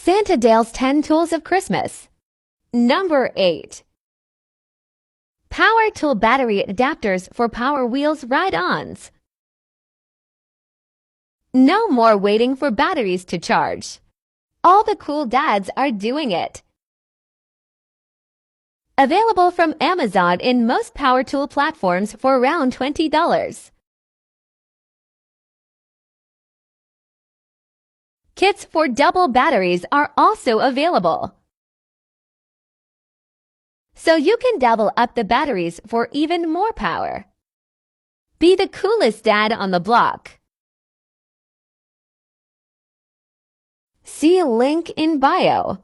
Santa Dale's 10 Tools of Christmas. Number 8. Power Tool Battery Adapters for Power Wheels Ride-Ons. No more waiting for batteries to charge. All the cool dads are doing it. Available from Amazon in most power tool platforms for around $20. Kits for double batteries are also available, so you can double up the batteries for even more power. Be the coolest dad on the block. See link in bio.